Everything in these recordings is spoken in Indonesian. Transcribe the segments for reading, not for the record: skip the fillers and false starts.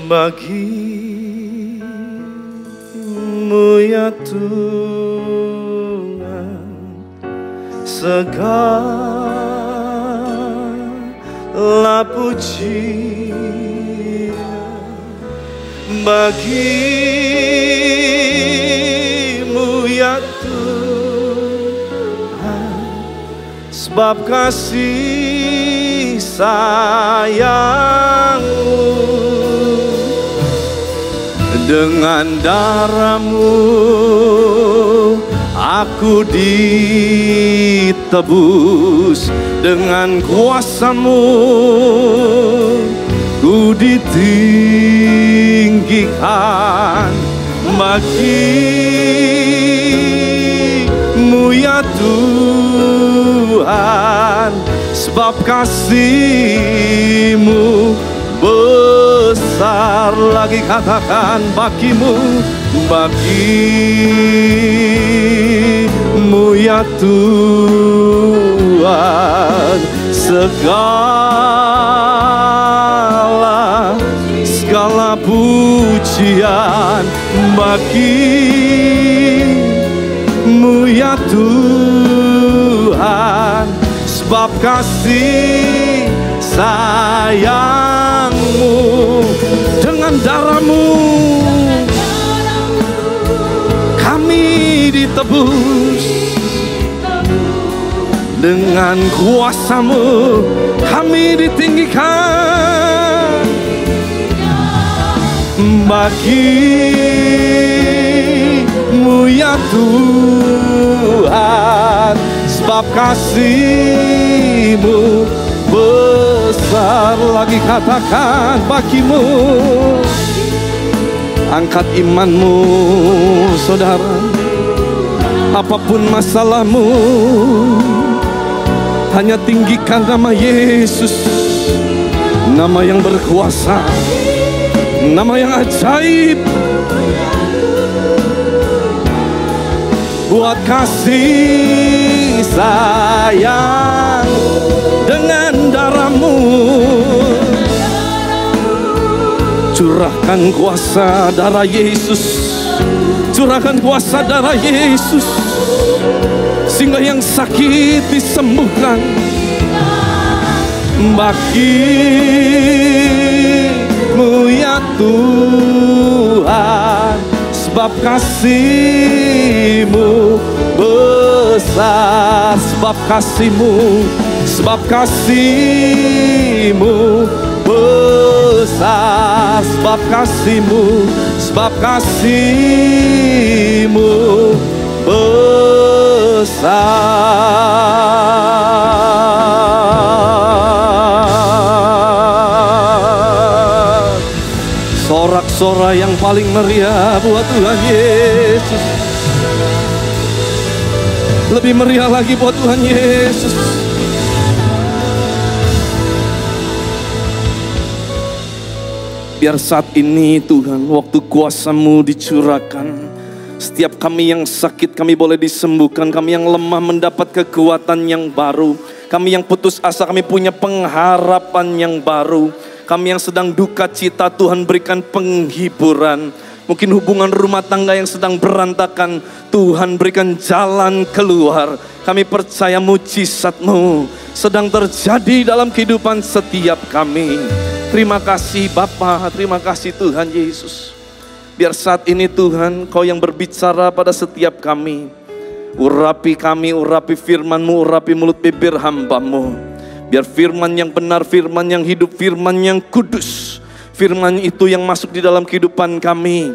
Bagimu ya Tuhan segala pujian, bagimu ya Tuhan sebab kasih sayangmu. Dengan darah-Mu aku ditebus, dengan kuasa-Mu ku ditinggikan. Bagimu ya Tuhan sebab kasih-Mu besar. Lagi katakan bagimu, bagimu ya Tuhan segala pujian, bagimu ya Tuhan sebab kasih sayang-Mu. Dengan darah-Mu kami ditebus, dengan kuasa-Mu kami ditinggikan. Bagimu ya Tuhan sebab kasih-Mu besar. Lagi katakan bagimu. Angkat imanmu saudara, apapun masalahmu hanya tinggikan nama Yesus, nama yang berkuasa, nama yang ajaib. Buat kasih sayang dengan darah-Mu, curahkan kuasa darah Yesus, curahkan kuasa darah Yesus, sehingga yang sakit disembuhkan. Bagimu ya Tuhan sebab kasih-Mu besar, sebab kasih-Mu, sebab kasih-Mu besar, sebab kasih-Mu, sebab kasih-Mu besar. Sorak-sorai yang paling meriah buat Tuhan Yesus. Lebih meriah lagi buat Tuhan Yesus. Biar saat ini Tuhan, waktu kuasa-Mu dicurahkan, setiap kami yang sakit kami boleh disembuhkan, kami yang lemah mendapat kekuatan yang baru, kami yang putus asa kami punya pengharapan yang baru, kami yang sedang duka cita Tuhan berikan penghiburan. Mungkin hubungan rumah tangga yang sedang berantakan, Tuhan berikan jalan keluar. Kami percaya mujizat-Mu sedang terjadi dalam kehidupan setiap kami. Terima kasih Bapa, terima kasih Tuhan Yesus. Biar saat ini Tuhan, Kau yang berbicara pada setiap kami. Urapi kami, urapi firman-Mu, urapi mulut bibir hamba-Mu. Biar firman yang benar, firman yang hidup, firman yang kudus, firman itu yang masuk di dalam kehidupan kami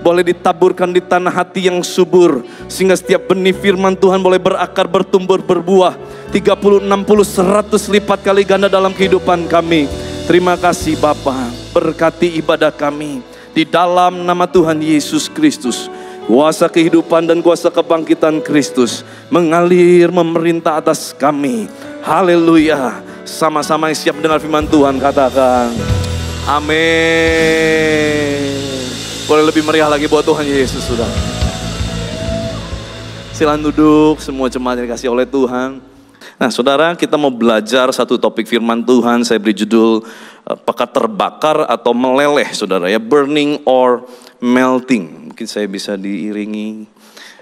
boleh ditaburkan di tanah hati yang subur, sehingga setiap benih firman Tuhan boleh berakar, bertumbuh, berbuah 30, 60, 100 lipat kali ganda dalam kehidupan kami. Terima kasih Bapa, berkati ibadah kami di dalam nama Tuhan Yesus Kristus. Kuasa kehidupan dan kuasa kebangkitan Kristus mengalir memerintah atas kami. Haleluya. Sama-sama yang siap dengar firman Tuhan katakan amin. Boleh lebih meriah lagi buat Tuhan Yesus sudah. Silakan duduk semua jemaat yang dikasihi oleh Tuhan. Nah saudara, kita mau belajar satu topik firman Tuhan. Saya beri judul apakah terbakar atau meleleh saudara ya. Burning or melting. Mungkin saya bisa diiringi.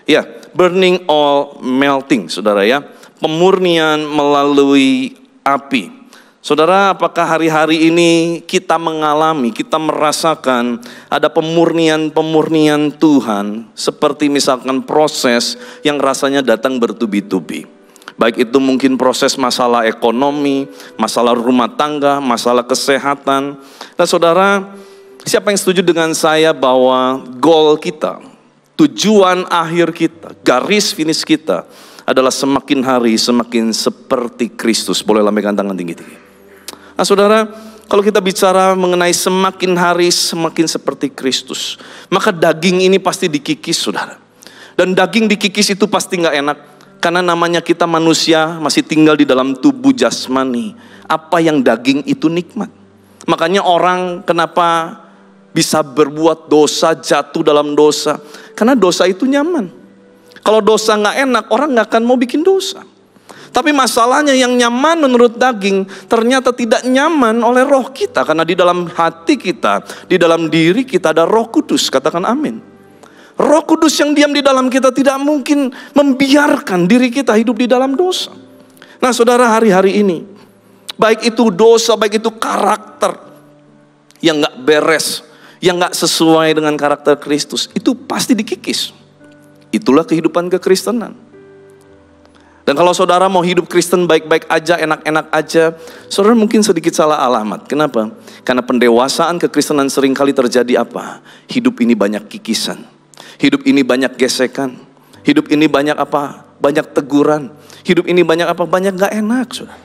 Ya, burning or melting saudara ya. Pemurnian melalui api. Saudara, apakah hari-hari ini kita mengalami, kita merasakan ada pemurnian Tuhan, seperti misalkan proses yang rasanya datang bertubi-tubi. Baik itu mungkin proses masalah ekonomi, masalah rumah tangga, masalah kesehatan. Nah saudara, siapa yang setuju dengan saya bahwa goal kita, tujuan akhir kita, garis finish kita adalah semakin hari semakin seperti Kristus. Boleh lambaikan tangan tinggi-tinggi. Nah saudara, kalau kita bicara mengenai semakin hari semakin seperti Kristus, maka daging ini pasti dikikis saudara. Dan daging dikikis itu pasti gak enak. Karena namanya kita manusia masih tinggal di dalam tubuh jasmani. Apa yang daging itu nikmat. Makanya orang kenapa bisa berbuat dosa, jatuh dalam dosa. Karena dosa itu nyaman. Kalau dosa gak enak, orang gak akan mau bikin dosa. Tapi masalahnya yang nyaman menurut daging ternyata tidak nyaman oleh roh kita. Karena di dalam hati kita, di dalam diri kita ada Roh Kudus. Katakan amin. Roh Kudus yang diam di dalam kita tidak mungkin membiarkan diri kita hidup di dalam dosa. Nah saudara, hari-hari ini, baik itu dosa, baik itu karakter yang gak beres, yang gak sesuai dengan karakter Kristus, itu pasti dikikis. Itulah kehidupan kekristenan. Dan kalau saudara mau hidup Kristen baik-baik aja, enak-enak aja, saudara mungkin sedikit salah alamat. Kenapa? Karena pendewasaan kekristenan seringkali terjadi apa? Hidup ini banyak kikisan. Hidup ini banyak gesekan. Hidup ini banyak apa? Banyak teguran. Hidup ini banyak apa? Banyak gak enak, saudara.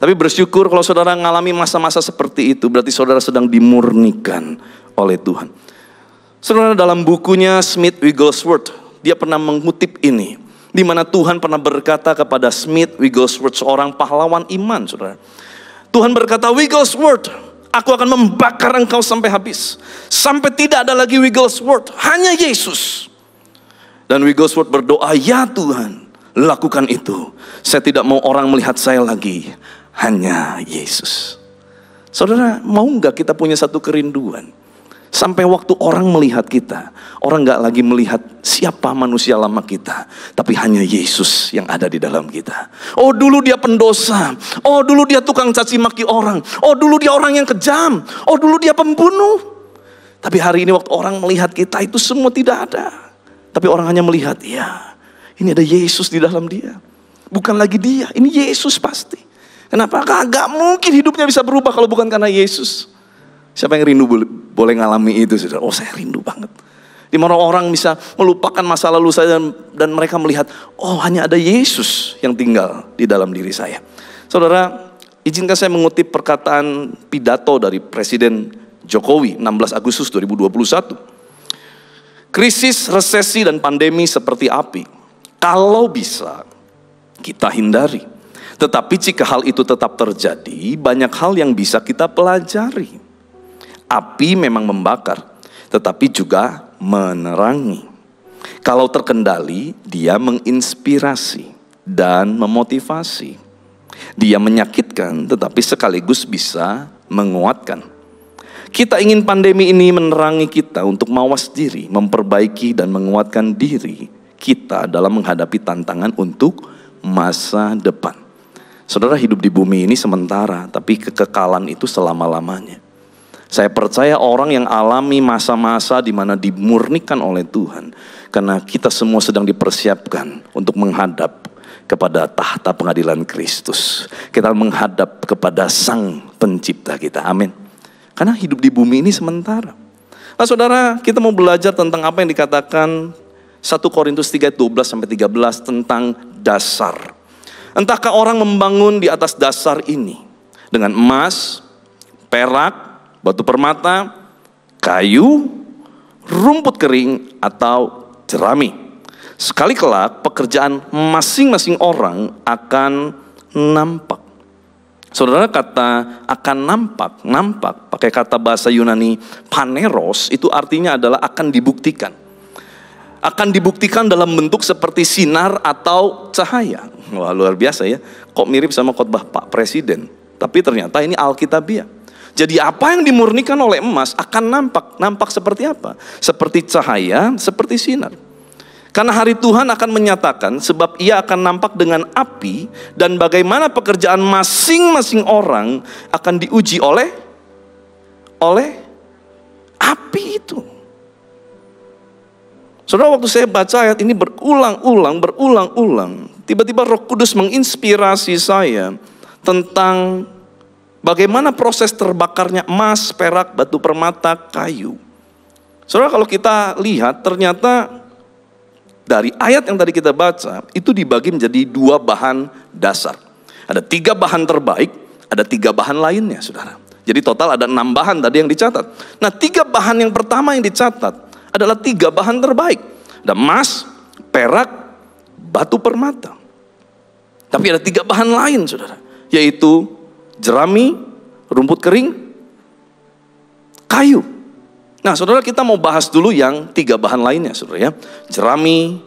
Tapi bersyukur kalau saudara mengalami masa-masa seperti itu, berarti saudara sedang dimurnikan oleh Tuhan. Saudara, dalam bukunya Smith Wigglesworth, dia pernah mengutip ini. Di mana Tuhan pernah berkata kepada Smith Wigglesworth, seorang pahlawan iman, saudara. Tuhan berkata, Wigglesworth, aku akan membakar engkau sampai habis. Sampai tidak ada lagi Wigglesworth, hanya Yesus. Dan Wigglesworth berdoa, ya Tuhan, lakukan itu. Saya tidak mau orang melihat saya lagi, hanya Yesus. Saudara, mau gak kita punya satu kerinduan? Sampai waktu orang melihat kita, orang gak lagi melihat siapa manusia lama kita, tapi hanya Yesus yang ada di dalam kita. Oh dulu dia pendosa, oh dulu dia tukang caci maki orang, oh dulu dia orang yang kejam, oh dulu dia pembunuh. Tapi hari ini waktu orang melihat kita itu semua tidak ada. Tapi orang hanya melihat, ya ini ada Yesus di dalam dia. Bukan lagi dia, ini Yesus pasti. Kenapa? Gak mungkin hidupnya bisa berubah kalau bukan karena Yesus. Siapa yang rindu boleh ngalami itu, saudara? Oh saya rindu banget. Di mana orang bisa melupakan masa lalu saya dan mereka melihat, oh hanya ada Yesus yang tinggal di dalam diri saya. Saudara, izinkan saya mengutip perkataan pidato dari Presiden Jokowi 16 Agustus 2021. Krisis, resesi, dan pandemi seperti api. Kalau bisa, kita hindari. Tetapi jika hal itu tetap terjadi, banyak hal yang bisa kita pelajari. Api memang membakar, tetapi juga menerangi. Kalau terkendali, dia menginspirasi dan memotivasi. Dia menyakitkan, tetapi sekaligus bisa menguatkan. Kita ingin pandemi ini menerangi kita untuk mawas diri, memperbaiki dan menguatkan diri kita dalam menghadapi tantangan untuk masa depan. Saudara, hidup di bumi ini sementara, tapi kekekalan itu selama-lamanya. Saya percaya orang yang alami masa-masa di mana dimurnikan oleh Tuhan, karena kita semua sedang dipersiapkan untuk menghadap kepada tahta pengadilan Kristus. Kita menghadap kepada Sang Pencipta kita. Amin. Karena hidup di bumi ini sementara. Nah saudara, kita mau belajar tentang apa yang dikatakan 1 Korintus 3:12-13 tentang dasar. Entahkah orang membangun di atas dasar ini dengan emas, perak, batu permata, kayu, rumput kering, atau jerami. Sekali kelak pekerjaan masing-masing orang akan nampak. Saudara, kata akan nampak pakai kata bahasa Yunani paneros, itu artinya adalah akan dibuktikan. Akan dibuktikan dalam bentuk seperti sinar atau cahaya. Wah, luar biasa ya. Kok mirip sama khotbah Pak Presiden. Tapi ternyata ini Alkitabiah. Jadi apa yang dimurnikan oleh emas akan nampak seperti apa? Seperti cahaya, seperti sinar. Karena hari Tuhan akan menyatakan, sebab ia akan nampak dengan api, dan bagaimana pekerjaan masing-masing orang akan diuji oleh api itu. Saudara, waktu saya baca ayat ini berulang-ulang, tiba-tiba Roh Kudus menginspirasi saya tentang bagaimana proses terbakarnya emas, perak, batu permata, kayu. Saudara, kalau kita lihat ternyata dari ayat yang tadi kita baca itu dibagi menjadi 2 bahan dasar. Ada 3 bahan terbaik, ada 3 bahan lainnya, saudara. Jadi total ada 6 bahan tadi yang dicatat. Nah, 3 bahan yang pertama yang dicatat adalah 3 bahan terbaik. Ada emas, perak, batu permata. Tapi ada 3 bahan lain, saudara, yaitu jerami, rumput kering, kayu. Nah, saudara, kita mau bahas dulu yang 3 bahan lainnya, saudara ya. Jerami,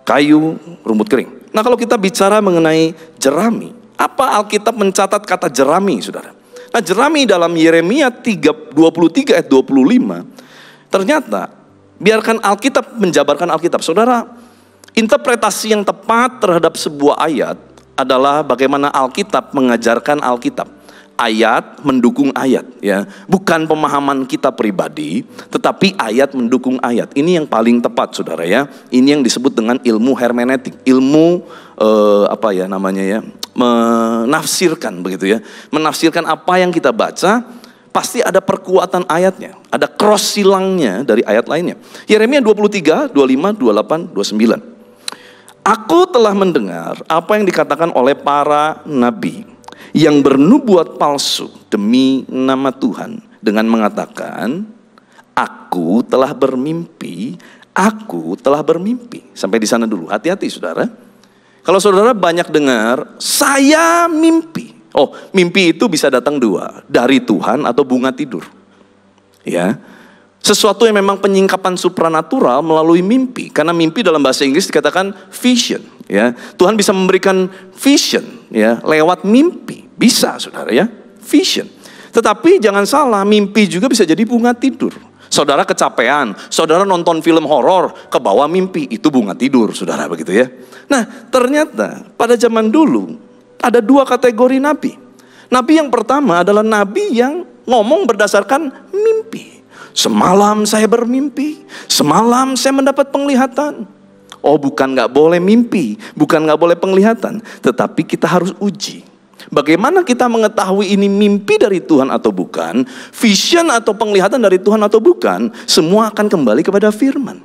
kayu, rumput kering. Nah, kalau kita bicara mengenai jerami, apa Alkitab mencatat kata jerami, saudara? Nah, jerami dalam Yeremia 23 ayat 25, ternyata biarkan Alkitab menjabarkan Alkitab. Saudara, interpretasi yang tepat terhadap sebuah ayat adalah bagaimana Alkitab mengajarkan Alkitab. Ayat mendukung ayat, ya, bukan pemahaman kita pribadi, tetapi ayat mendukung ayat. Ini yang paling tepat, saudara ya. Ini yang disebut dengan ilmu hermeneutik, ilmu menafsirkan, begitu ya. Menafsirkan apa yang kita baca, pasti ada perkuatan ayatnya, ada cross silangnya dari ayat lainnya. Yeremia 23, 25, 28, 29. Aku telah mendengar apa yang dikatakan oleh para nabi yang bernubuat palsu demi nama Tuhan dengan mengatakan, aku telah bermimpi, aku telah bermimpi. Sampai di sana dulu, hati-hati saudara. Kalau saudara banyak dengar, saya mimpi. Oh, mimpi itu bisa datang 2, dari Tuhan atau bunga tidur. Ya. Sesuatu yang memang penyingkapan supranatural melalui mimpi. Karena mimpi dalam bahasa Inggris dikatakan vision, ya. Tuhan bisa memberikan vision, ya, lewat mimpi. Bisa, saudara ya, vision. Tetapi jangan salah, mimpi juga bisa jadi bunga tidur. Saudara kecapean, saudara nonton film horor, ke bawah mimpi, itu bunga tidur, saudara, begitu ya. Nah, ternyata pada zaman dulu ada 2 kategori nabi. Nabi yang pertama adalah nabi yang ngomong berdasarkan mimpi. Semalam saya bermimpi, semalam saya mendapat penglihatan. Oh, bukan gak boleh mimpi, bukan gak boleh penglihatan, tetapi kita harus uji. Bagaimana kita mengetahui ini mimpi dari Tuhan atau bukan, vision atau penglihatan dari Tuhan atau bukan, semua akan kembali kepada firman.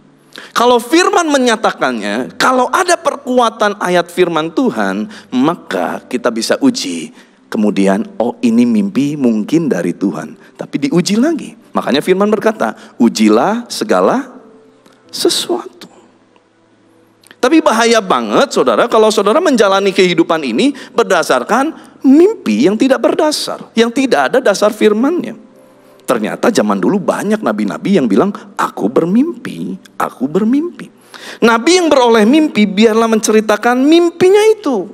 Kalau firman menyatakannya, kalau ada perkuatan ayat firman Tuhan, maka kita bisa uji. Kemudian, oh ini mimpi mungkin dari Tuhan, tapi diuji lagi. Makanya firman berkata, ujilah segala sesuatu. Tapi bahaya banget saudara kalau saudara menjalani kehidupan ini berdasarkan mimpi yang tidak berdasar, yang tidak ada dasar firmannya. Ternyata zaman dulu banyak nabi-nabi yang bilang, aku bermimpi, aku bermimpi. Nabi yang beroleh mimpi biarlah menceritakan mimpinya itu.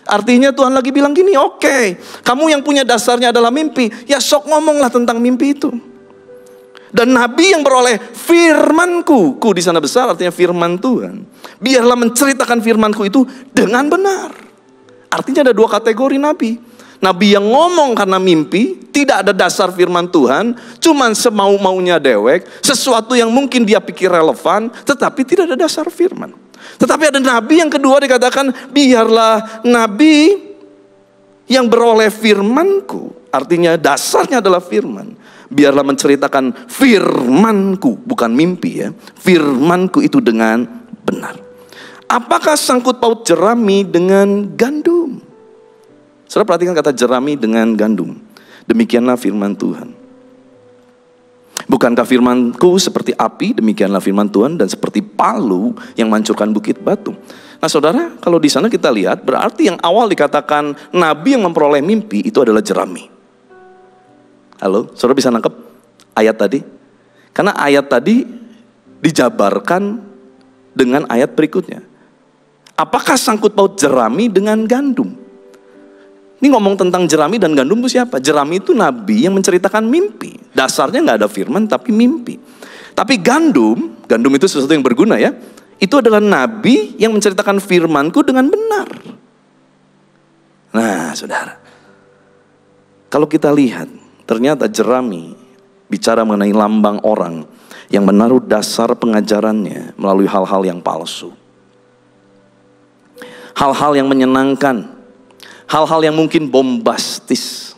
Artinya Tuhan lagi bilang gini, oke, kamu yang punya dasarnya adalah mimpi, ya sok ngomonglah tentang mimpi itu. Dan nabi yang beroleh firmanku, ku di sana besar artinya firman Tuhan, biarlah menceritakan firmanku itu dengan benar. Artinya ada 2 kategori nabi. Nabi yang ngomong karena mimpi, tidak ada dasar firman Tuhan, cuman semau-maunya dewek, sesuatu yang mungkin dia pikir relevan, tetapi tidak ada dasar firman. Tetapi ada nabi yang kedua dikatakan, biarlah nabi yang beroleh firmanku, artinya dasarnya adalah firman. Biarlah menceritakan firmanku, bukan mimpi ya. Firmanku itu dengan benar. Apakah sangkut paut jerami dengan gandum? Saudara perhatikan kata jerami dengan gandum. Demikianlah firman Tuhan. Bukankah firmanku seperti api, demikianlah firman Tuhan, dan seperti palu yang menghancurkan bukit batu. Nah saudara, kalau di sana kita lihat, berarti yang awal dikatakan nabi yang memperoleh mimpi itu adalah jerami. Halo, saudara bisa nangkep ayat tadi? Karena ayat tadi dijabarkan dengan ayat berikutnya. Apakah sangkut paut jerami dengan gandum? Ini ngomong tentang jerami dan gandum itu siapa? Jerami itu nabi yang menceritakan mimpi. Dasarnya nggak ada firman tapi mimpi. Tapi gandum itu sesuatu yang berguna ya. Itu adalah nabi yang menceritakan firmanku dengan benar. Nah saudara, kalau kita lihat ternyata jerami bicara mengenai lambang orang yang menaruh dasar pengajarannya melalui hal-hal yang palsu. Hal-hal yang menyenangkan, hal-hal yang mungkin bombastis,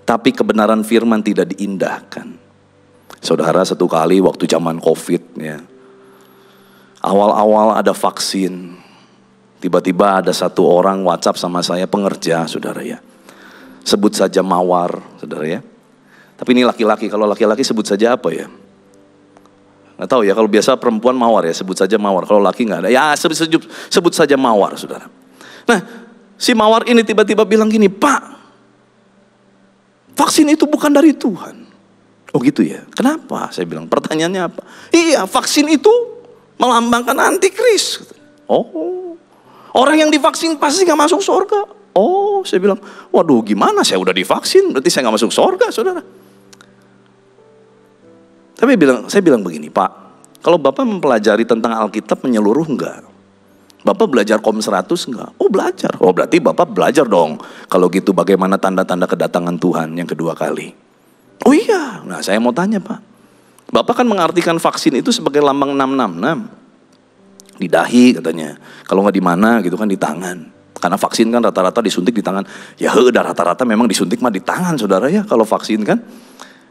tapi kebenaran firman tidak diindahkan. Saudara, satu kali waktu zaman COVID ya, awal-awal ada vaksin, tiba-tiba ada satu orang WhatsApp sama saya, pengerja saudara ya, sebut saja Mawar saudara ya. Tapi ini laki-laki, kalau laki-laki sebut saja apa ya? Nggak tahu ya, kalau biasa perempuan Mawar ya, sebut saja Mawar. Kalau laki nggak ada, ya sebut saja Mawar saudara. Nah, si Mawar ini tiba-tiba bilang gini, Pak, vaksin itu bukan dari Tuhan. Oh gitu ya, kenapa? Saya bilang, pertanyaannya apa? Iya, vaksin itu melambangkan antikris. Oh, orang yang divaksin pasti nggak masuk surga. Oh, saya bilang, waduh gimana, saya udah divaksin, berarti saya nggak masuk surga saudara. Tapi saya bilang begini, Pak, kalau Bapak mempelajari tentang Alkitab menyeluruh enggak? Bapak belajar Kom 100 enggak? Oh belajar. Oh berarti Bapak belajar dong. Kalau gitu bagaimana tanda-tanda kedatangan Tuhan yang kedua kali? Oh iya. Nah saya mau tanya Pak. Bapak kan mengartikan vaksin itu sebagai lambang 666. Di dahi katanya. Kalau nggak di mana gitu kan di tangan. Karena vaksin kan rata-rata disuntik di tangan. Ya udah rata-rata memang disuntik mah di tangan saudara ya kalau vaksin kan.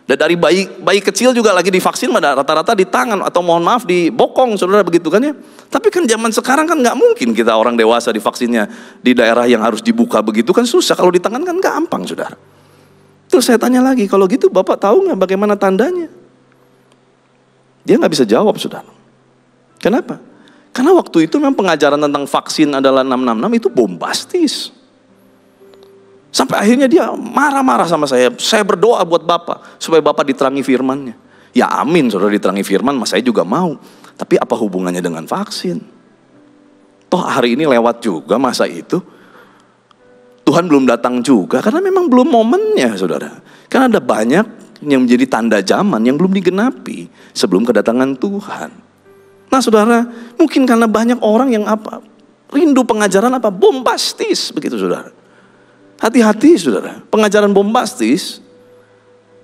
Dan dari bayi kecil juga lagi divaksin rata-rata di tangan atau mohon maaf di bokong saudara begitu kan ya. Tapi kan zaman sekarang kan nggak mungkin kita orang dewasa divaksinnya di daerah yang harus dibuka begitu kan susah. Kalau di tangan kan gampang saudara. Terus saya tanya lagi, kalau gitu Bapak tahu nggak bagaimana tandanya? Dia nggak bisa jawab saudara. Kenapa? Karena waktu itu memang pengajaran tentang vaksin adalah 666 itu bombastis. Sampai akhirnya dia marah-marah sama saya. Saya berdoa buat Bapak supaya Bapak diterangi firman-Nya. Ya amin, saudara diterangi firman, mas saya juga mau. Tapi apa hubungannya dengan vaksin? Toh hari ini lewat juga masa itu. Tuhan belum datang juga karena memang belum momennya, saudara. Karena ada banyak yang menjadi tanda zaman yang belum digenapi sebelum kedatangan Tuhan. Nah, saudara, mungkin karena banyak orang yang rindu pengajaran bombastis begitu, saudara. Hati-hati saudara, pengajaran bombastis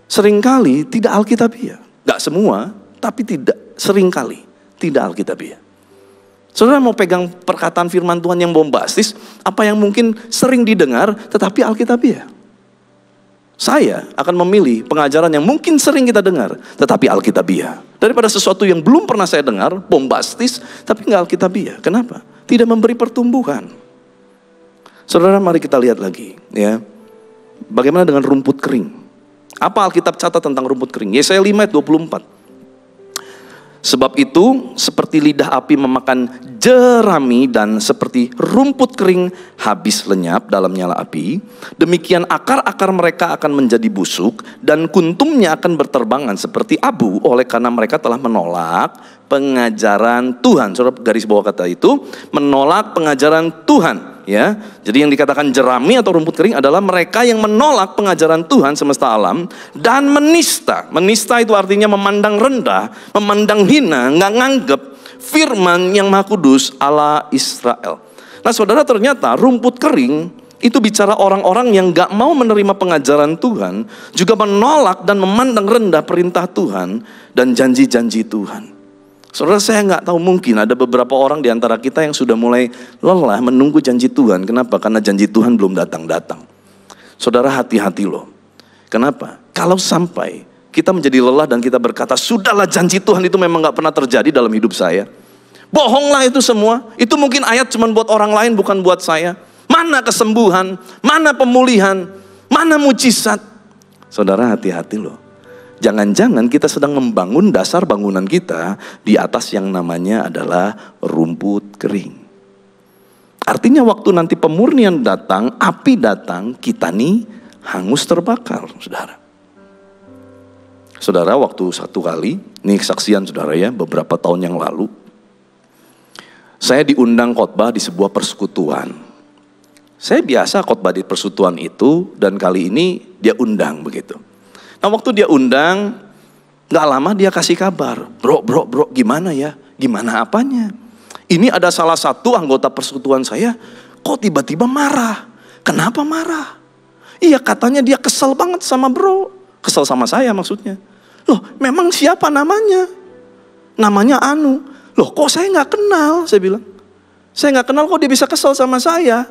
seringkali tidak alkitabiah. Gak semua, tapi seringkali tidak alkitabiah. Saudara mau pegang perkataan firman Tuhan yang bombastis, apa yang mungkin sering didengar tetapi alkitabiah. Saya akan memilih pengajaran yang mungkin sering kita dengar tetapi alkitabiah, daripada sesuatu yang belum pernah saya dengar, bombastis tapi gak alkitabiah. Kenapa? Tidak memberi pertumbuhan. Saudara, mari kita lihat lagi ya. Bagaimana dengan rumput kering? Apa Alkitab catat tentang rumput kering? Yesaya 5 ayat 24. Sebab itu seperti lidah api memakan jerami dan seperti rumput kering habis lenyap dalam nyala api, demikian akar-akar mereka akan menjadi busuk dan kuntumnya akan berterbangan seperti abu oleh karena mereka telah menolak pengajaran Tuhan. Saudara garis bawah kata itu, menolak pengajaran Tuhan. Ya, jadi yang dikatakan jerami atau rumput kering adalah mereka yang menolak pengajaran Tuhan semesta alam dan menista. Menista itu artinya memandang rendah, memandang hina, nggak nganggep firman yang Maha Kudus Allah Israel. Nah, saudara, ternyata rumput kering itu bicara orang-orang yang nggak mau menerima pengajaran Tuhan, juga menolak dan memandang rendah perintah Tuhan dan janji-janji Tuhan. Saudara, saya nggak tahu, mungkin ada beberapa orang di antara kita yang sudah mulai lelah menunggu janji Tuhan. Kenapa? Karena janji Tuhan belum datang-datang. Saudara, hati-hati loh. Kenapa? Kalau sampai kita menjadi lelah dan kita berkata, sudahlah janji Tuhan itu memang nggak pernah terjadi dalam hidup saya. Bohonglah itu semua. Itu mungkin ayat cuma buat orang lain, bukan buat saya. Mana kesembuhan? Mana pemulihan? Mana mujizat? Saudara, hati-hati loh. Jangan-jangan kita sedang membangun dasar bangunan kita di atas yang namanya adalah rumput kering. Artinya waktu nanti pemurnian datang, api datang, kita nih hangus terbakar, saudara. Saudara, waktu satu kali, ini kesaksian saudara ya, beberapa tahun yang lalu, Saya diundang khotbah di sebuah persekutuan. Saya biasa khotbah di persekutuan itu, dan kali ini dia undang begitu. Nah waktu dia undang, gak lama dia kasih kabar, bro, gimana ya? Gimana apanya? Ini ada salah satu anggota persekutuan saya, kok tiba-tiba marah. Kenapa marah? Iya katanya dia kesel banget sama bro. Kesel sama saya maksudnya. Loh memang siapa namanya? Namanya Anu. Loh kok saya gak kenal? Saya bilang. Saya gak kenal kok dia bisa kesel sama saya.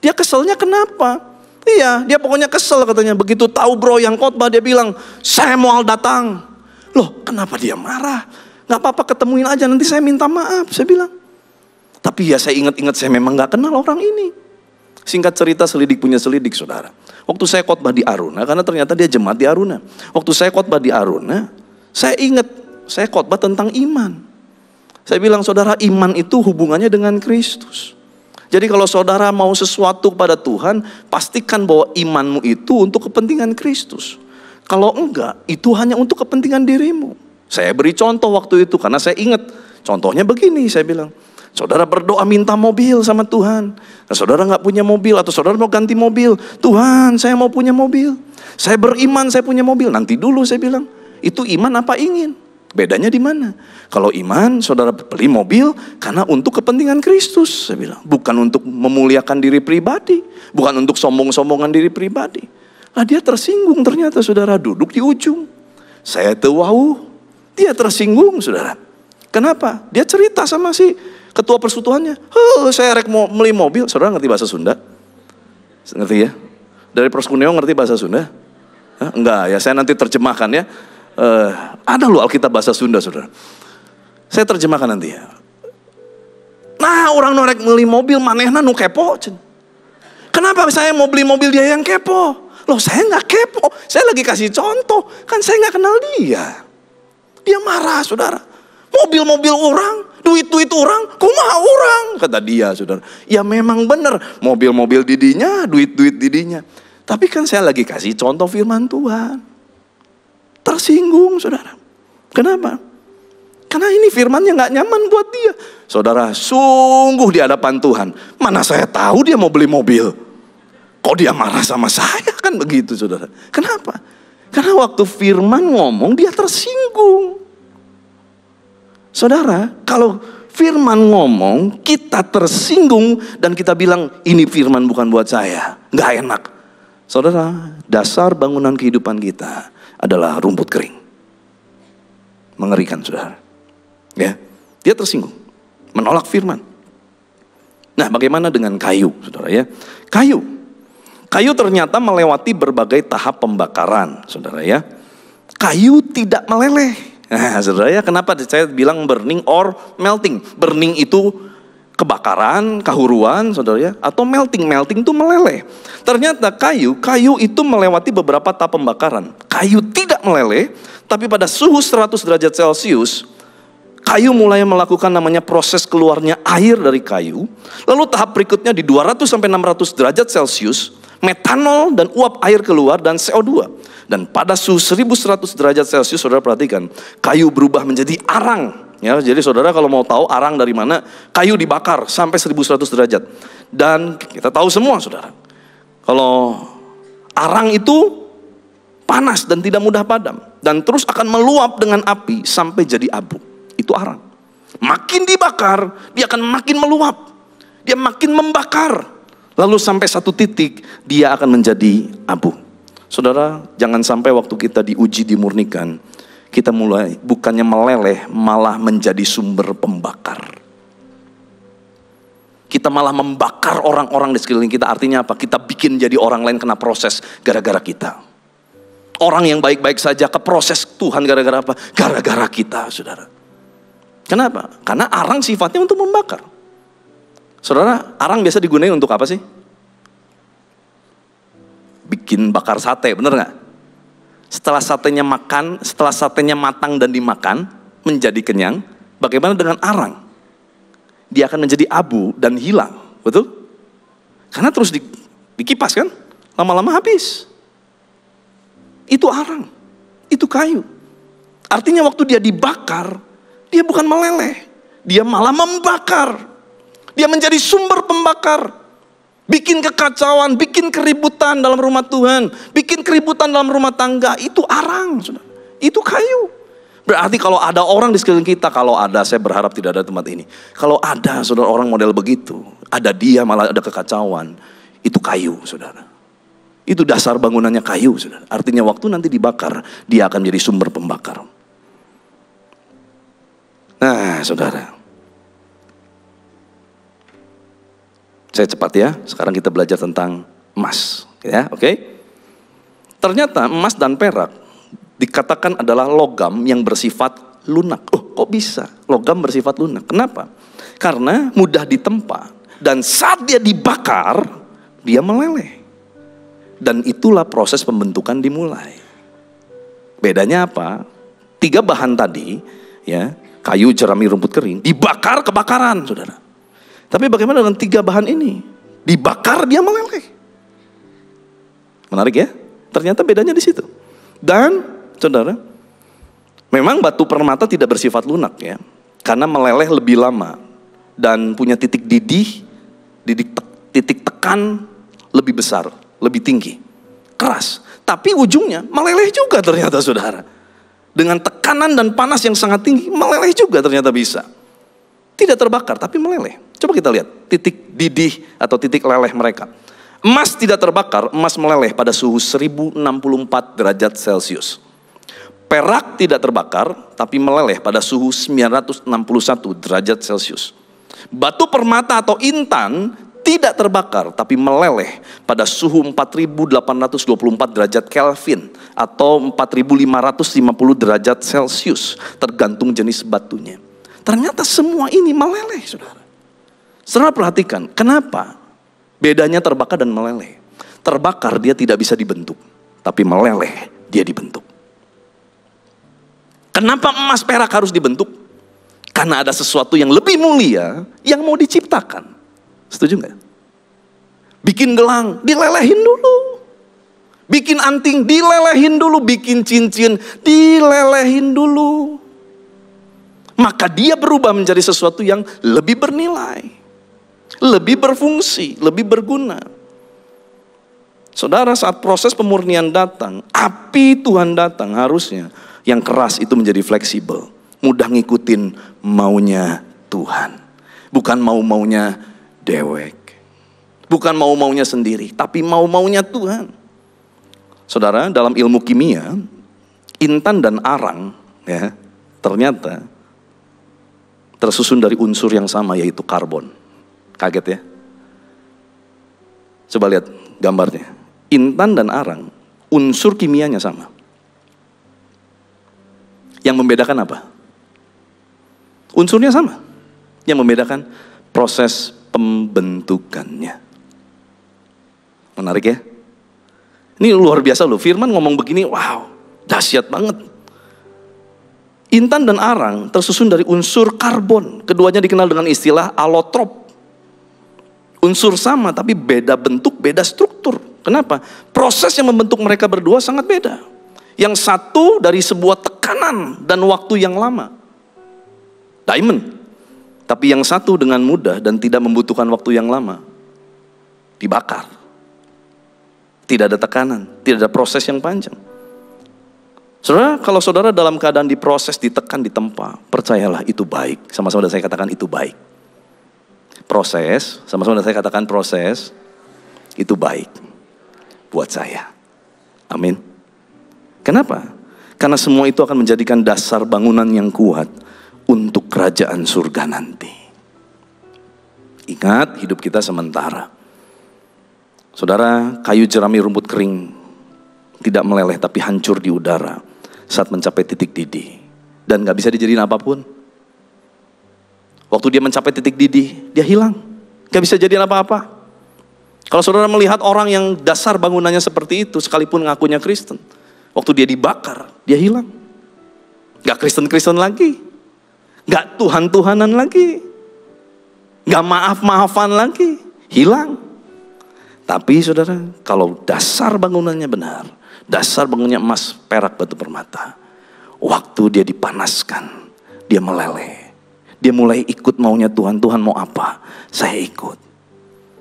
Dia keselnya kenapa? Iya dia pokoknya kesel katanya. Begitu tahu bro yang khotbah dia bilang, saya mau datang. Loh kenapa dia marah? Gak apa-apa ketemuin aja nanti saya minta maaf. Saya bilang. Tapi ya saya ingat-ingat saya memang gak kenal orang ini. Singkat cerita selidik punya selidik saudara. Waktu saya khotbah di Aruna, karena ternyata dia jemaat di Aruna. Waktu saya khotbah di Aruna, saya ingat saya khotbah tentang iman. Saya bilang saudara iman itu hubungannya dengan Kristus. Jadi kalau saudara mau sesuatu pada Tuhan, pastikan bahwa imanmu itu untuk kepentingan Kristus. Kalau enggak, itu hanya untuk kepentingan dirimu. Saya beri contoh waktu itu karena saya ingat. Contohnya begini saya bilang. Saudara berdoa minta mobil sama Tuhan. Nah, saudara gak punya mobil atau saudara mau ganti mobil. Tuhan saya mau punya mobil. Saya beriman saya punya mobil. Nanti dulu saya bilang. Itu iman apa ingin? Bedanya di mana? Kalau iman, saudara beli mobil karena untuk kepentingan Kristus, saya bilang. Bukan untuk memuliakan diri pribadi, bukan untuk sombong-sombongan diri pribadi. Nah, dia tersinggung ternyata saudara duduk di ujung. Saya tahu, wow, dia tersinggung saudara. Kenapa? Dia cerita sama si ketua persekutuannya. Saya rek mau beli mobil. Saudara ngerti bahasa Sunda? Ngerti ya? Dari Perskuneo ngerti bahasa Sunda? Hah? Enggak ya, saya nanti terjemahkan ya. Ada loh Alkitab bahasa Sunda saudara. Saya terjemahkan nanti ya. Nah orang norek beli mobil manehna nu kepo. Kenapa saya mau beli mobil dia yang kepo? Loh saya gak kepo. Saya lagi kasih contoh. Kan saya gak kenal dia. Dia marah saudara. Mobil-mobil orang, duit-duit orang, kumaha orang. Kata dia saudara. Ya memang benar. Mobil-mobil didinya, duit-duit didinya. Tapi kan saya lagi kasih contoh firman Tuhan. Tersinggung saudara. Kenapa? Karena ini firmannya gak nyaman buat dia. Saudara sungguh di hadapan Tuhan. Mana saya tahu dia mau beli mobil. Kok dia marah sama saya? Kan begitu saudara. Kenapa? Karena waktu firman ngomong dia tersinggung. Saudara kalau firman ngomong kita tersinggung. Dan kita bilang ini firman bukan buat saya. Gak enak. Saudara dasar bangunan kehidupan kita adalah rumput kering. Mengerikan saudara. Ya, dia tersinggung, menolak firman. Nah, bagaimana dengan kayu, saudara ya? Kayu ternyata melewati berbagai tahap pembakaran, saudara ya. Kayu tidak meleleh. Nah, saudara ya, kenapa saya bilang burning or melting? Burning itu kebakaran, kahuruan, saudara ya, atau melting itu meleleh. Ternyata kayu itu melewati beberapa tahap pembakaran. Kayu tidak meleleh, tapi pada suhu 100 derajat Celcius, kayu mulai melakukan namanya proses keluarnya air dari kayu. Lalu tahap berikutnya di 200 sampai 600 derajat Celcius, metanol dan uap air keluar dan CO2. Dan pada suhu 1100 derajat Celcius, saudara perhatikan, kayu berubah menjadi arang. Ya, jadi saudara kalau mau tahu arang dari mana, kayu dibakar sampai 1100 derajat. Dan kita tahu semua saudara, kalau arang itu panas dan tidak mudah padam. Dan terus akan meluap dengan api sampai jadi abu. Itu arang. Makin dibakar, dia akan makin meluap. Dia makin membakar. Lalu sampai satu titik, dia akan menjadi abu. Saudara, jangan sampai waktu kita diuji, dimurnikan, kita mulai bukannya meleleh, malah menjadi sumber pembakar. Kita malah membakar orang-orang di sekeliling kita. Artinya apa? Kita bikin jadi orang lain kena proses gara-gara kita. Orang yang baik-baik saja ke proses Tuhan gara-gara apa? Gara-gara kita, saudara. Kenapa? Karena arang sifatnya untuk membakar. Saudara, arang biasa digunakan untuk apa sih? Bikin bakar sate, bener gak? Setelah satenya matang dan dimakan, menjadi kenyang, bagaimana dengan arang? Dia akan menjadi abu dan hilang, betul? Karena terus dikipas kan, lama-lama habis. Itu arang, itu kayu. Artinya waktu dia dibakar, dia bukan meleleh, dia malah membakar. Dia menjadi sumber pembakar. Bikin kekacauan, bikin keributan dalam rumah Tuhan, bikin keributan dalam rumah tangga. Itu arang, saudara. Itu kayu. Berarti kalau ada orang di sekeliling kita, kalau ada, saya berharap tidak ada tempat ini. Kalau ada saudara orang model begitu, ada dia malah ada kekacauan. Itu kayu, saudara. Itu dasar bangunannya kayu, saudara. Artinya waktu nanti dibakar, dia akan menjadi sumber pembakar. Nah, saudara. Saya cepat ya. Sekarang kita belajar tentang emas, ya, oke? Ternyata emas dan perak dikatakan adalah logam yang bersifat lunak. Oh, kok bisa logam bersifat lunak? Kenapa? Karena mudah ditempa dan saat dia dibakar, dia meleleh. Dan itulah proses pembentukan dimulai. Bedanya apa? 3 bahan tadi, ya, kayu, jerami, rumput kering, dibakar kebakaran, saudara. Tapi bagaimana dengan 3 bahan ini? Dibakar dia meleleh. Menarik ya? Ternyata bedanya di situ. Dan, saudara, memang batu permata tidak bersifat lunak ya, karena meleleh lebih lama dan punya titik didih, titik tekan lebih besar. Lebih tinggi, keras, tapi ujungnya meleleh juga ternyata saudara. Dengan tekanan dan panas yang sangat tinggi, meleleh juga ternyata bisa. Tidak terbakar, tapi meleleh. Coba kita lihat titik didih atau titik leleh mereka. Emas tidak terbakar, emas meleleh pada suhu 1064 derajat Celcius. Perak tidak terbakar, tapi meleleh pada suhu 961 derajat Celcius. Batu permata atau intan tidak terbakar, tapi meleleh pada suhu 4824 derajat Kelvin atau 4550 derajat Celcius, tergantung jenis batunya. Ternyata semua ini meleleh, saudara. Saudara perhatikan, kenapa bedanya terbakar dan meleleh? Terbakar dia tidak bisa dibentuk, tapi meleleh dia dibentuk. Kenapa emas perak harus dibentuk? Karena ada sesuatu yang lebih mulia yang mau diciptakan. Setuju nggak? Bikin gelang, dilelehin dulu. Bikin anting, dilelehin dulu. Bikin cincin, dilelehin dulu. Maka dia berubah menjadi sesuatu yang lebih bernilai, lebih berfungsi, lebih berguna. Saudara, saat proses pemurnian datang, api Tuhan datang, harusnya yang keras itu menjadi fleksibel, mudah ngikutin maunya Tuhan. Bukan mau-maunya dewek, bukan mau-maunya sendiri, tapi mau-maunya Tuhan. Saudara, dalam ilmu kimia, intan dan arang ya, ternyata tersusun dari unsur yang sama, yaitu karbon. Kaget ya? Coba lihat gambarnya. Intan dan arang, unsur kimianya sama. Yang membedakan apa? Unsurnya sama. Yang membedakan proses pembentukannya. Menarik ya? Ini luar biasa loh, firman ngomong begini, wow, dahsyat banget. Intan dan arang tersusun dari unsur karbon. Keduanya dikenal dengan istilah alotrop. Unsur sama tapi beda bentuk, beda struktur. Kenapa? Proses yang membentuk mereka berdua sangat beda. Yang satu dari sebuah tekanan dan waktu yang lama, diamond. Tapi yang satu dengan mudah dan tidak membutuhkan waktu yang lama, dibakar. Tidak ada tekanan, tidak ada proses yang panjang. Saudara, kalau saudara dalam keadaan diproses, ditekan, ditempa, percayalah itu baik. Sama-sama saya katakan itu baik. Proses, sama-sama saya katakan proses, itu baik buat saya. Amin. Kenapa? Karena semua itu akan menjadikan dasar bangunan yang kuat untuk kerajaan surga nanti. Ingat, hidup kita sementara. Saudara, kayu, jerami, rumput kering tidak meleleh tapi hancur di udara saat mencapai titik didih. Dan gak bisa dijadiin apapun. Waktu dia mencapai titik didih, dia hilang. Gak bisa jadiin apa-apa. Kalau saudara melihat orang yang dasar bangunannya seperti itu, sekalipun ngakunya Kristen, waktu dia dibakar, dia hilang. Gak Kristen-Kristen lagi. Gak Tuhan-Tuhanan lagi. Gak maaf-maafan lagi. Hilang. Tapi saudara, kalau dasar bangunannya benar, dasar bangunannya emas, perak, batu permata, waktu dia dipanaskan, dia meleleh. Dia mulai ikut maunya Tuhan. Tuhan mau apa? Saya ikut.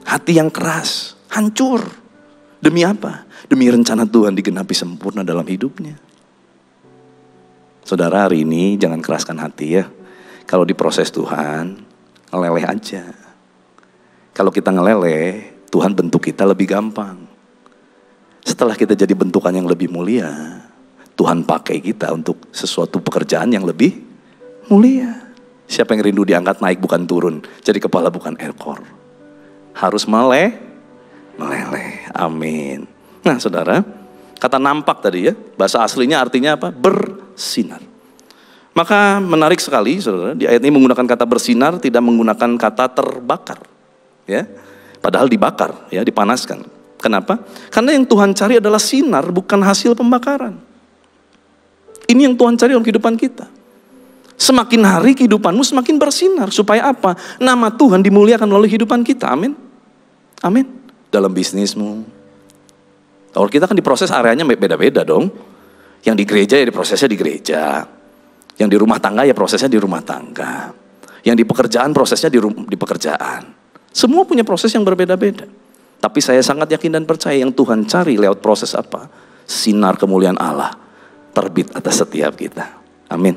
Hati yang keras, hancur. Demi apa? Demi rencana Tuhan digenapi sempurna dalam hidupnya. Saudara, hari ini jangan keraskan hati ya. Kalau diproses Tuhan, ngeleleh aja. Kalau kita ngeleleh, Tuhan bentuk kita lebih gampang. Setelah kita jadi bentukan yang lebih mulia, Tuhan pakai kita untuk sesuatu pekerjaan yang lebih mulia. Siapa yang rindu diangkat naik bukan turun, jadi kepala bukan ekor. Harus meleleh. Amin. Nah saudara, kata nampak tadi ya, bahasa aslinya artinya apa? Bersinar. Maka menarik sekali saudara, di ayat ini menggunakan kata bersinar, tidak menggunakan kata terbakar. Ya, padahal dibakar, ya, dipanaskan. Kenapa? Karena yang Tuhan cari adalah sinar, bukan hasil pembakaran. Ini yang Tuhan cari dalam kehidupan kita. Semakin hari kehidupanmu semakin bersinar. Supaya apa? Nama Tuhan dimuliakan melalui kehidupan kita. Amin. Amin. Dalam bisnismu. Kalau kita kan diproses areanya beda-beda dong. Yang di gereja ya diprosesnya di gereja. Yang di rumah tangga ya prosesnya di rumah tangga. Yang di pekerjaan prosesnya di pekerjaan. Semua punya proses yang berbeda-beda. Tapi saya sangat yakin dan percaya yang Tuhan cari lewat proses apa? Sinar kemuliaan Allah terbit atas setiap kita. Amin.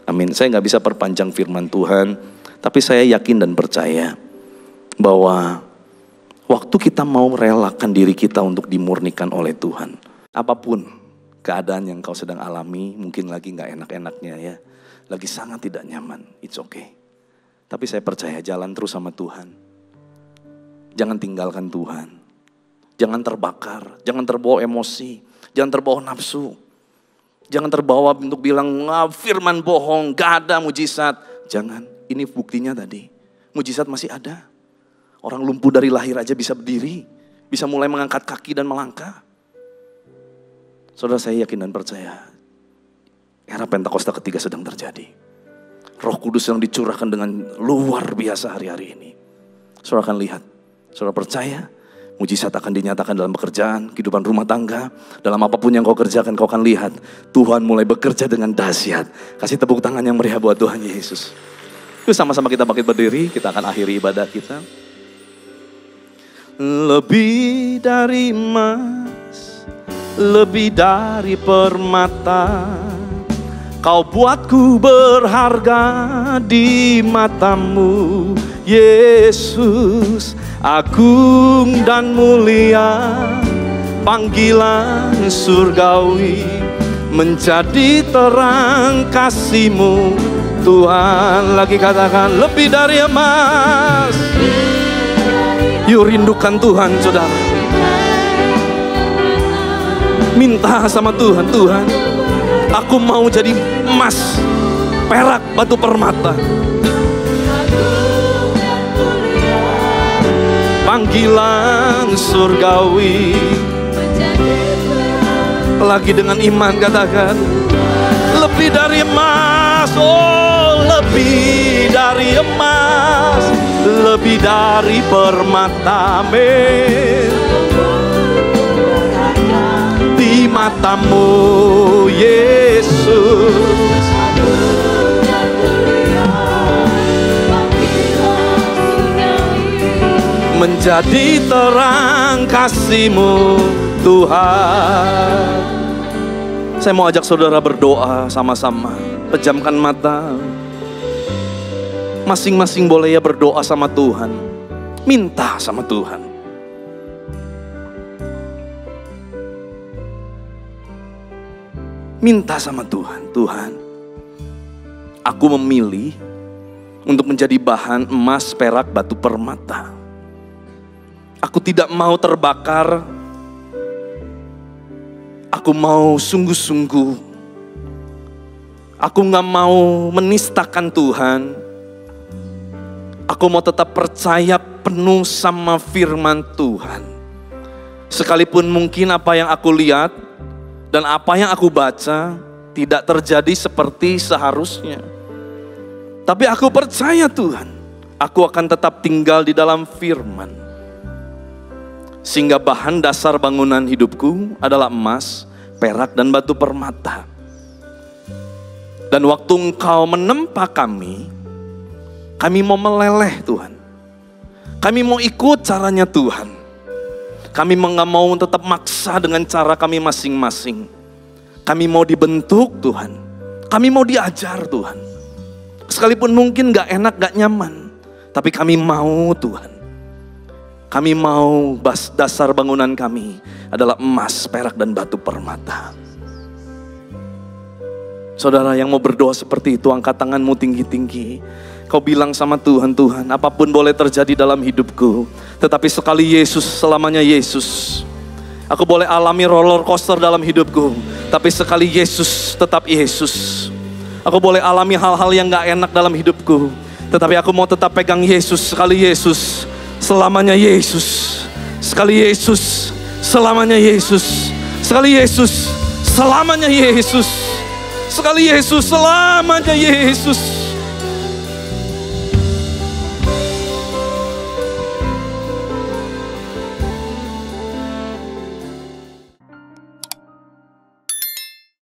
Amin. Saya gak bisa perpanjang firman Tuhan, tapi saya yakin dan percaya bahwa waktu kita mau merelakan diri kita untuk dimurnikan oleh Tuhan, apapun keadaan yang kau sedang alami, mungkin lagi gak enak-enaknya ya, lagi sangat tidak nyaman, it's okay. Tapi saya percaya jalan terus sama Tuhan. Jangan tinggalkan Tuhan. Jangan terbakar, jangan terbawa emosi, jangan terbawa nafsu. Jangan terbawa untuk bilang, firman bohong, gak ada mujizat. Jangan, ini buktinya tadi. Mujizat masih ada. Orang lumpuh dari lahir aja bisa berdiri. Bisa mulai mengangkat kaki dan melangkah. Saudara, saya yakin dan percaya. Era Pentakosta ketiga sedang terjadi. Roh Kudus yang dicurahkan dengan luar biasa hari-hari ini. Saudara akan lihat. Saudara percaya. Mujizat akan dinyatakan dalam pekerjaan, kehidupan rumah tangga. Dalam apapun yang kau kerjakan, kau akan lihat Tuhan mulai bekerja dengan dahsyat. Kasih tepuk tangan yang meriah buat Tuhan Yesus. Yuk sama-sama kita bangkit berdiri, kita akan akhiri ibadah kita. Lebih dari emas, lebih dari permata, kau buatku berharga di matamu, Yesus. Agung dan mulia, panggilan surgawi, menjadi terang kasih-Mu Tuhan. Lagi katakan, lebih dari emas. Yuk rindukan Tuhan saudara. Minta sama Tuhan, Tuhan aku mau jadi emas, perak, batu permata. Panggilan surgawi. Lagi dengan iman katakan, lebih dari emas. Oh, lebih dari emas, lebih dari permata. Amin. Di matamu Yesus, menjadi terang kasih-Mu Tuhan. Saya mau ajak saudara berdoa sama-sama. Pejamkan mata. Masing-masing boleh ya berdoa sama Tuhan. Minta sama Tuhan. Minta sama Tuhan. Tuhan, aku memilih untuk menjadi bahan emas, perak, batu permata. Aku tidak mau terbakar. Aku mau sungguh-sungguh. Aku gak mau menistakan Tuhan. Aku mau tetap percaya penuh sama firman Tuhan. Sekalipun mungkin apa yang aku lihat dan apa yang aku baca tidak terjadi seperti seharusnya. Tapi aku percaya Tuhan, aku akan tetap tinggal di dalam firman. Sehingga bahan dasar bangunan hidupku adalah emas, perak, dan batu permata. Dan waktu Engkau menempa kami, Kami mau meleleh Tuhan. Kami mau ikut caranya Tuhan. Kami nggak mau tetap maksa dengan cara kami masing-masing. Kami mau dibentuk Tuhan. Kami mau diajar Tuhan. Sekalipun mungkin gak enak, gak nyaman. Tapi kami mau Tuhan. Kami mau dasar bangunan kami adalah emas, perak, dan batu permata. Saudara yang mau berdoa seperti itu, angkat tanganmu tinggi-tinggi. Kau bilang sama Tuhan, Tuhan, apapun boleh terjadi dalam hidupku, tetapi sekali Yesus, selamanya Yesus. Aku boleh alami roller coaster dalam hidupku, tapi sekali Yesus, tetap Yesus. Aku boleh alami hal-hal yang gak enak dalam hidupku, tetapi aku mau tetap pegang Yesus. Sekali Yesus, selamanya Yesus. Sekali Yesus, selamanya Yesus. Sekali Yesus, selamanya Yesus. Sekali Yesus, selamanya Yesus.